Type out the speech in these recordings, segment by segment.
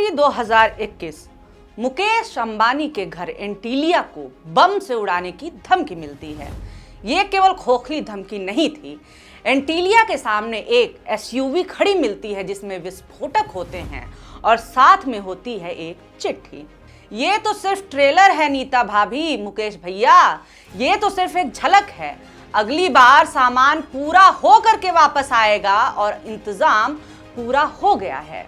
जनवरी 2021 मुकेश अंबानी के घर एंटीलिया को बम से उड़ाने की धमकी मिलती है। ये केवल खोखली धमकी नहीं थी। एंटीलिया के सामने एक एसयूवी खड़ी मिलती है जिसमें विस्फोटक होते हैं और साथ में होती है एक चिट्ठी। ये तो सिर्फ ट्रेलर है नीता भाभी, मुकेश भैया, ये तो सिर्फ एक झलक है। अगली बार सामान पूरा हो करके वापस आएगा और इंतजाम पूरा हो गया है।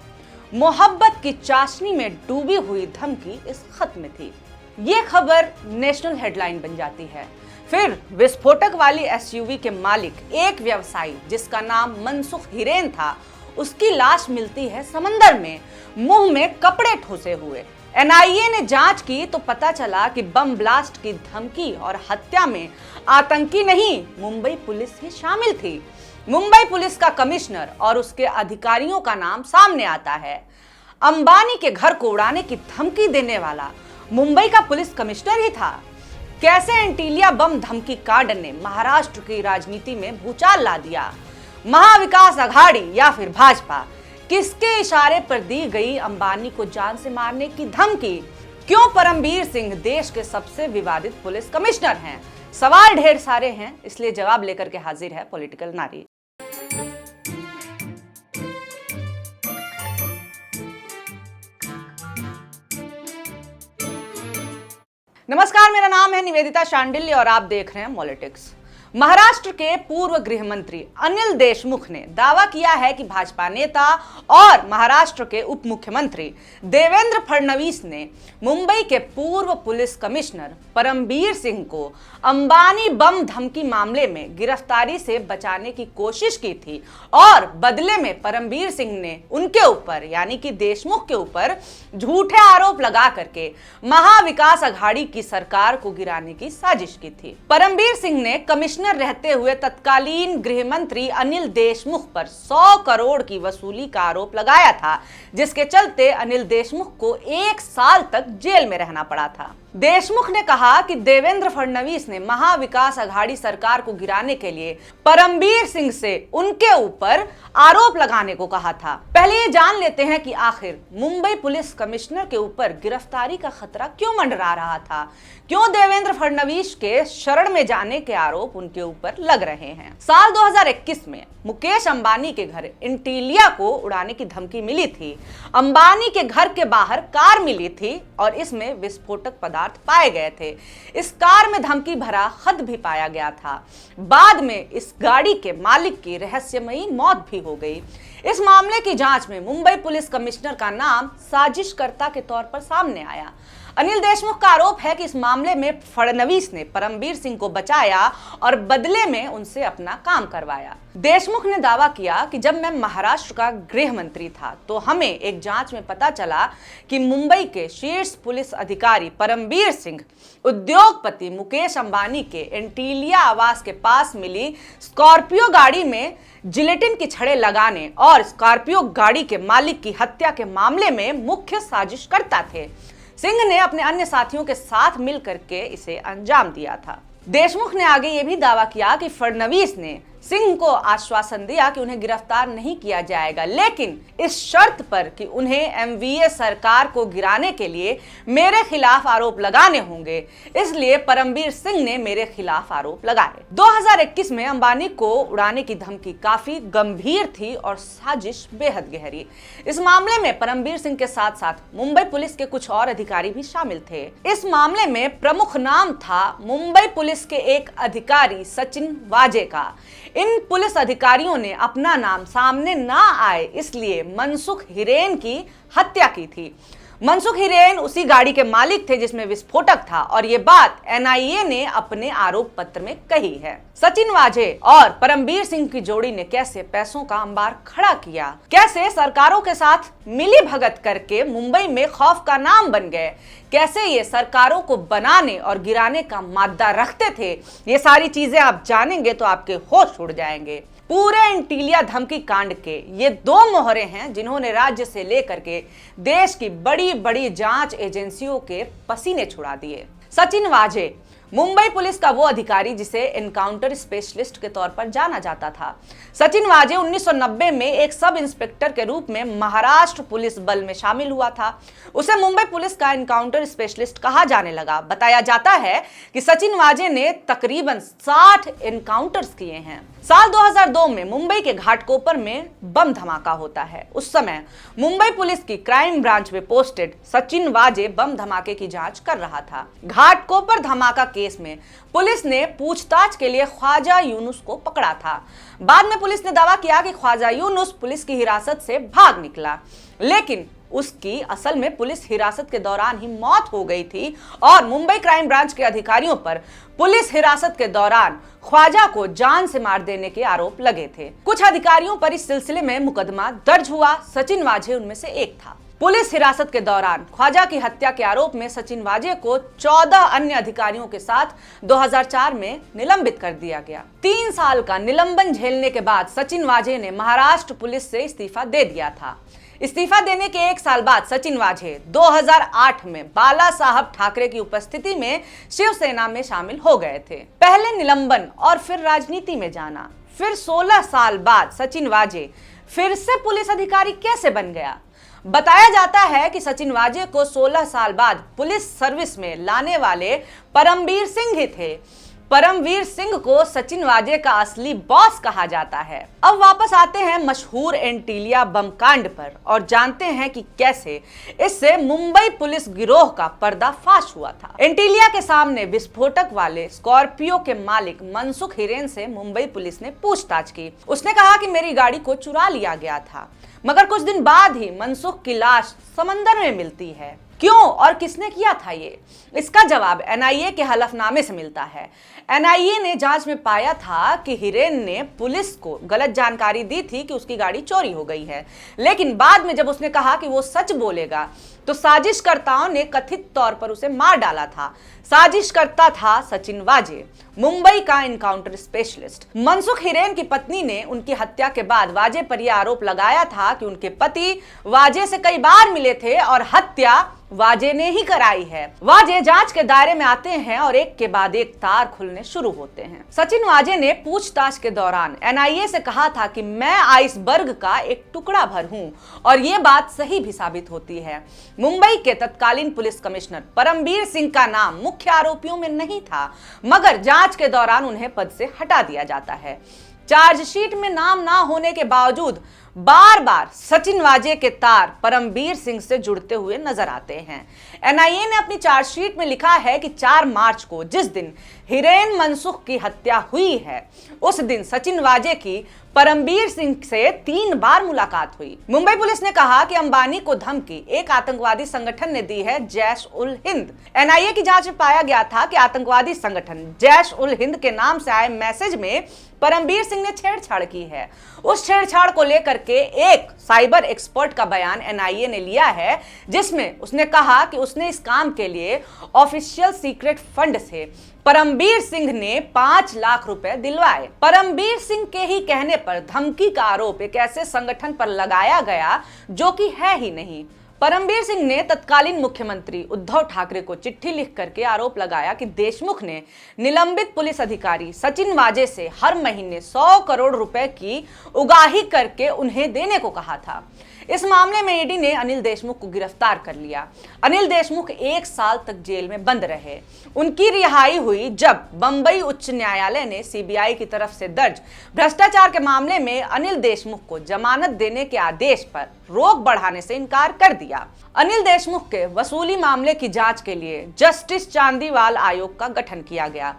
मोहब्बत की चाशनी में डूबी हुई धमकी इस खत में थी। ये खबर नेशनल हेडलाइन बन जाती है। फिर विस्फोटक वाली एसयूवी के मालिक एक व्यवसायी जिसका नाम मनसुख हिरेन था, उसकी लाश मिलती है समंदर में, मुंह में कपड़े ठोसे हुए। एनआईए ने जांच की तो पता चला कि बम ब्लास्ट की धमकी और हत्या में आतंकी नहीं, मुंबई पुलिस ही शामिल थी। मुंबई पुलिस का कमिश्नर और उसके अधिकारियों का नाम सामने आता है। अंबानी के घर को उड़ाने की धमकी देने वाला मुंबई का पुलिस कमिश्नर ही था। कैसे एंटीलिया बम धमकी कांड ने महाराष्ट्र की राजनीति में भूचाल ला दिया? महाविकास अघाड़ी या फिर भाजपा, किसके इशारे पर दी गई अंबानी को जान से मारने की धमकी? क्यों परमबीर सिंह देश के सबसे विवादित पुलिस कमिश्नर हैं? सवाल ढेर सारे हैं, इसलिए जवाब लेकर के हाजिर है पॉलिटिकल नारी। नमस्कार, मेरा नाम है निवेदिता शांडिल्य और आप देख रहे हैं पॉलिटिक्स। महाराष्ट्र के पूर्व गृह मंत्री अनिल देशमुख ने दावा किया है कि भाजपा नेता और महाराष्ट्र के उप मुख्यमंत्री देवेंद्र फडणवीस ने मुंबई के पूर्व पुलिस कमिश्नर परमबीर सिंह को अंबानी बम धमकी मामले में गिरफ्तारी से बचाने की कोशिश की थी और बदले में परमबीर सिंह ने उनके ऊपर यानी कि देशमुख के ऊपर झूठे आरोप लगा करके महाविकास अघाड़ी की सरकार को गिराने की साजिश की थी। परमबीर सिंह ने कमिश्नर रहते हुए तत्कालीन गृह मंत्री अनिल देशमुख पर 100 करोड़ की वसूली का आरोप लगाया था, जिसके चलते अनिल देशमुख को 1 साल तक जेल में रहना पड़ा था। देशमुख ने कहा कि देवेंद्र फडणवीस ने महाविकास अघाड़ी सरकार को गिराने के लिए परमबीर सिंह से उनके ऊपर आरोप लगाने को कहा था। पहले ये जान लेते हैं कि आखिर मुंबई पुलिस कमिश्नर के ऊपर गिरफ्तारी का खतरा क्यों मंडरा रहा था, क्यों देवेंद्र फडणवीस के शरण में जाने के आरोप उनके ऊपर लग रहे हैं। साल 2021 में मुकेश अंबानी के घर एंटीलिया को उड़ाने की धमकी मिली थी। अंबानी के घर के बाहर कार मिली थी और इसमें विस्फोटक पदार्थ पाए गए थे। इस कार में धमकी भरा खत भी पाया गया था। बाद में इस गाड़ी के मालिक की रहस्यमयी मौत भी हो गई। इस मामले की जांच में मुंबई पुलिस कमिश्नर का नाम साजिशकर्ता के तौर पर सामने आया। अनिल देशमुख का आरोप है कि इस मामले में फडणवीस ने परमबीर सिंह को बचाया और बदले में उनसे अपना काम करवाया। देशमुख ने दावा किया कि जब मैं महाराष्ट्र का गृह मंत्री था तो हमें एक जांच में पता चला कि मुंबई के शीर्ष पुलिस अधिकारी परमबीर सिंह उद्योगपति मुकेश अंबानी के एंटीलिया आवास के पास मिली स्कॉर्पियो गाड़ी में जिलेटिन की छड़ें लगाने और स्कॉर्पियो गाड़ी के मालिक की हत्या के मामले में मुख्य साजिशकर्ता थे। सिंह ने अपने अन्य साथियों के साथ मिलकर के इसे अंजाम दिया था। देशमुख ने आगे ये भी दावा किया कि फडणवीस ने सिंह को आश्वासन दिया कि उन्हें गिरफ्तार नहीं किया जाएगा, लेकिन इस शर्त पर कि उन्हें एमवीए सरकार को गिराने के लिए मेरे खिलाफ आरोप लगाने होंगे। इसलिए परमबीर सिंह ने मेरे खिलाफ आरोप लगाए। 2021 में अंबानी को उड़ाने की धमकी काफी गंभीर थी और साजिश बेहद गहरी। इस मामले में परमबीर सिंह के साथ साथ मुंबई पुलिस के कुछ और अधिकारी भी शामिल थे। इस मामले में प्रमुख नाम था मुंबई पुलिस के एक अधिकारी सचिन वाजे का। इन पुलिस अधिकारियों ने अपना नाम सामने ना आए इसलिए मनसुख हिरेन की हत्या की थी। मनसुख हिरेन उसी गाड़ी के मालिक थे जिसमें विस्फोटक था और ये बात एनआईए ने अपने आरोप पत्र में कही है। सचिन वाजे और परमबीर सिंह की जोड़ी ने कैसे पैसों का अंबार खड़ा किया, कैसे सरकारों के साथ मिली भगत करके मुंबई में खौफ का नाम बन गए, कैसे ये सरकारों को बनाने और गिराने का मादा रखते थे, ये सारी चीजें आप जानेंगे तो आपके होश उड़ जाएंगे। पूरे एंटीलिया धमकी कांड के ये 2 मोहरे हैं जिन्होंने राज्य से लेकर के देश की बड़ी बड़ी जांच एजेंसियों के पसीने छुड़ा दिए। सचिन वाजे मुंबई पुलिस का वो अधिकारी जिसे एनकाउंटर स्पेशलिस्ट के तौर पर जाना जाता था। सचिन वाजे 1990 में एक सब इंस्पेक्टर के रूप में महाराष्ट्र पुलिस बल में शामिल हुआ था। उसे मुंबई पुलिस का एनकाउंटर स्पेशलिस्ट कहा जाने लगा। बताया जाता है कि सचिन वाजे ने तकरीबन 60 एनकाउंटर्स किए हैं। साल 2002 में मुंबई के घाटकोपर में बम धमाका होता है। उस समय मुंबई पुलिस की क्राइम ब्रांच में पोस्टेड सचिन वाजे बम धमाके की जांच कर रहा था। घाटकोपर धमाका केस में पुलिस ने पूछताछ के लिए ख्वाजा यूनुस को पकड़ा था। बाद में पुलिस ने दावा किया कि ख्वाजा यूनुस पुलिस की हिरासत से भाग निकला, लेकिन उसकी असल में पुलिस हिरासत के दौरान ही मौत हो गई थी और मुंबई क्राइम ब्रांच के अधिकारियों पर पुलिस हिरासत के दौरान ख्वाजा को जान से मार देने के आरोप लगे थे। कुछ अधिकारियों पर इस सिलसिले में मुकदमा दर्ज हुआ। सचिन वाजे उनमें से एक था। पुलिस हिरासत के दौरान ख्वाजा की हत्या के आरोप में सचिन वाजे को 14 अन्य अधिकारियों के साथ 2004 में निलंबित कर दिया गया। 3 साल का निलंबन झेलने के बाद सचिन वाजे ने महाराष्ट्र पुलिस से इस्तीफा दे दिया था। इस्तीफा देने के 1 साल बाद सचिन वाजे 2008 में बाला साहब ठाकरे की उपस्थिति में शिवसेना में शामिल हो गए थे। पहले निलंबन और फिर राजनीति में जाना। फिर 16 साल बाद सचिन वाजे फिर से पुलिस अधिकारी कैसे बन गया? बताया जाता है कि सचिन वाजे को 16 साल बाद पुलिस सर्विस में लाने वाले परमवीर सिंह ही थे। परमवीर सिंह को सचिन वाजे का असली बॉस कहा जाता है। अब वापस आते हैं मशहूर एंटीलिया बम कांड पर और जानते हैं कि कैसे इससे मुंबई पुलिस गिरोह का पर्दाफाश हुआ था। एंटीलिया के सामने विस्फोटक वाले स्कॉर्पियो के मालिक मनसुख हिरेन से मुंबई पुलिस ने पूछताछ की। उसने कहा कि मेरी गाड़ी को चुरा लिया गया था, मगर कुछ दिन बाद ही मनसुख की लाश समंदर में मिलती है। क्यों और किसने किया था ये? इसका जवाब एनआईए के हलफनामे से मिलता है। एनआईए ने जांच में पाया था कि हिरेन ने पुलिस को गलत जानकारी दी थी कि उसकी गाड़ी चोरी हो गई है, लेकिन बाद में जब उसने कहा कि वो सच बोलेगा तो साजिशकर्ताओं ने कथित तौर पर उसे मार डाला था। साजिशकर्ता था सचिन वाजे, मुंबई का एनकाउंटर स्पेशलिस्ट। मनसुख हिरेन की पत्नी ने उनकी हत्या के बाद वाजे पर यह आरोप लगाया था कि उनके पति वाजे से कई बार मिले थे और हत्या वाजे ने ही कराई है। वाजे जांच के दायरे में आते हैं और एक के बाद एक तार खुलने शुरू होते हैं। सचिन वाजे ने पूछताछ के दौरान एनआईए से कहा था कि मैं आइसबर्ग का एक टुकड़ा भर हूं, और ये बात सही भी साबित होती है। मुंबई के तत्कालीन पुलिस कमिश्नर परमवीर सिंह का नाम मुख्य आरोपियों में नहीं था, मगर जांच के दौरान उन्हें पद से हटा दिया जाता है। चार्जशीट में नाम ना होने के बावजूद बार बार सचिन वाजे के तार परमवीर सिंह से जुड़ते हुए नजर आते हैं। एनआईए ने अपनी चार्जशीट में लिखा है कि 4 मार्च को, जिस दिन हिरेन मनसुख की हत्या हुई है, उस दिन सचिन वाजे की परमवीर सिंह से 3 बार मुलाकात हुई। मुंबई पुलिस ने कहा कि अंबानी को धमकी एक आतंकवादी संगठन ने दी है, जैश उल हिंद। एनआईए की जांच में पाया गया था कि आतंकवादी संगठन जैश उल हिंद के नाम से आए मैसेज में परमवीर सिंह ने छेड़छाड़ की है। उस छेड़छाड़ को लेकर के एक साइबर एक्सपर्ट का बयान एनआईए ने लिया है, जिसमें उसने कहा कि उसने इस काम के लिए ऑफिशियल सीक्रेट फंड से परमवीर सिंह ने 5 लाख रुपए दिलवाए। परमवीर सिंह के ही कहने पर धमकी का आरोप एक ऐसे संगठन पर लगाया गया जो कि है ही नहीं। परमवीर सिंह ने तत्कालीन मुख्यमंत्री उद्धव ठाकरे को चिट्ठी लिख करके आरोप लगाया कि देशमुख ने निलंबित पुलिस अधिकारी सचिन वाजे से हर महीने 100 करोड़ रुपए की उगाही करके उन्हें देने को कहा था। इस मामले में ईडी ने अनिल देशमुख को गिरफ्तार कर लिया। अनिल देशमुख 1 साल तक जेल में बंद रहे। उनकी रिहाई हुई जब बंबई उच्च न्यायालय ने सीबीआई की तरफ से दर्ज भ्रष्टाचार के मामले में अनिल देशमुख को जमानत देने के आदेश पर रोक बढ़ाने से इनकार कर दिया। अनिल देशमुख के वसूली मामले की जांच के लिए जस्टिस चांदीवाल आयोग का गठन किया गया।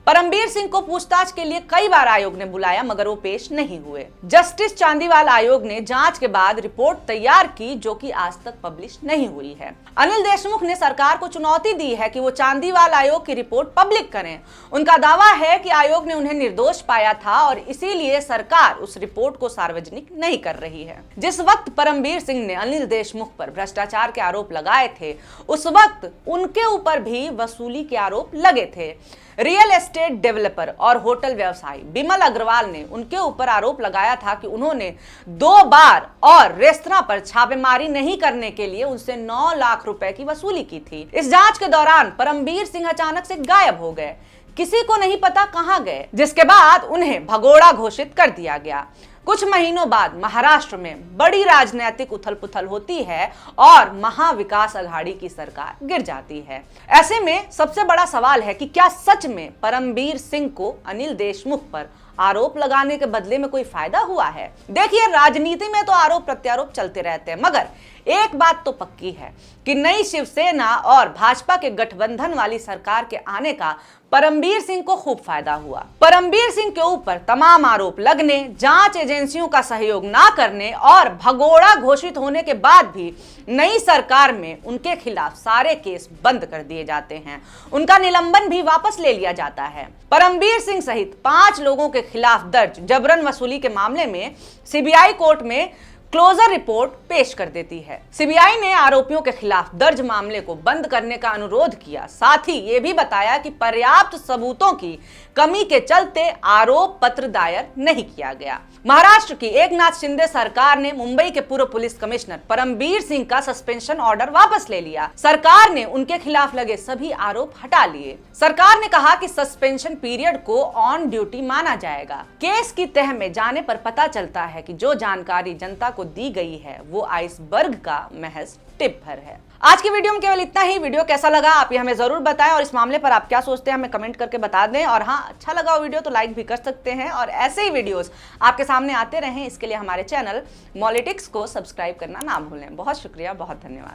परमवीर सिंह को पूछताछ के लिए कई बार आयोग ने बुलाया, मगर वो पेश नहीं हुए। जस्टिस चांदीवाल आयोग ने जांच के बाद रिपोर्ट तैयार की, जो कि आज तक पब्लिश नहीं हुई है। अनिल देशमुख ने सरकार को चुनौती दी है कि वो चांदीवाल आयोग की रिपोर्ट पब्लिक करें। उनका दावा है कि आयोग ने उन्हें निर्दोष पाया था और इसीलिए सरकार उस रिपोर्ट को सार्वजनिक नहीं कर रही है। जिस वक्त परमवीर सिंह ने अनिल देशमुख पर भ्रष्टाचार के आरोप लगाए थे, उस वक्त उनके ऊपर भी वसूली के आरोप लगे थे। रियल एस्टेट डेवलपर और होटल व्यवसायी बिमल अग्रवाल ने उनके ऊपर आरोप लगाया था कि उन्होंने 2 बार और रेस्तरां पर छापेमारी नहीं करने के लिए उनसे 9 लाख रुपए की वसूली की थी। इस जांच के दौरान परमबीर सिंह अचानक से गायब हो गए, किसी को नहीं पता कहां गए, जिसके बाद उन्हें भगोड़ा घोषित कर दिया गया। कुछ महीनों बाद महाराष्ट्र में बड़ी राजनीतिक उथल-पुथल होती है और महाविकास अघाड़ी की सरकार गिर जाती है। ऐसे में सबसे बड़ा सवाल है कि क्या सच में परमबीर सिंह को अनिल देशमुख पर आरोप लगाने के बदले में कोई फायदा हुआ है? देखिए, राजनीति में तो आरोप प्रत्यारोप चलते रहते हैं, मगर एक बात तो पक्की है कि नई शिवसेना और भाजपा के गठबंधन वाली सरकार के आने का परमबीर सिंह को खूब फायदा हुआ। परमबीर सिंह के ऊपर तमाम आरोप लगने, जांच एजेंसियों का सहयोग ना करने और भगोड़ा घोषित होने के बाद भी नई सरकार में उनके खिलाफ सारे केस बंद कर दिए जाते हैं, उनका निलंबन भी वापस ले लिया जाता है। परमबीर सिंह सहित 5 लोगों के खिलाफ दर्ज जबरन वसूली के मामले में सीबीआई कोर्ट में क्लोजर रिपोर्ट पेश कर देती है। सीबीआई ने आरोपियों के खिलाफ दर्ज मामले को बंद करने का अनुरोध किया, साथ ही ये भी बताया कि पर्याप्त सबूतों की कमी के चलते आरोप पत्र दायर नहीं किया गया। महाराष्ट्र की एकनाथ शिंदे सरकार ने मुंबई के पूर्व पुलिस कमिश्नर परमबीर सिंह का सस्पेंशन ऑर्डर वापस ले लिया। सरकार ने उनके खिलाफ लगे सभी आरोप हटा लिए। सरकार ने कहा कि सस्पेंशन पीरियड को ऑन ड्यूटी माना जाएगा। केस की तह में जाने पर पता चलता है कि जो जानकारी जनता को दी गई है वो आइसबर्ग का महज टिप भर है। आज की वीडियो में केवल इतना ही। वीडियो कैसा लगा आप ये हमें जरूर बताएं और इस मामले पर आप क्या सोचते हैं हमें कमेंट करके बता दें। और हाँ, अच्छा लगा वीडियो तो लाइक भी कर सकते हैं और ऐसे ही वीडियोस आपके सामने आते रहें, इसके लिए हमारे चैनल मॉलिटिक्स को सब्सक्राइब करना ना भूलें। बहुत शुक्रिया, बहुत धन्यवाद।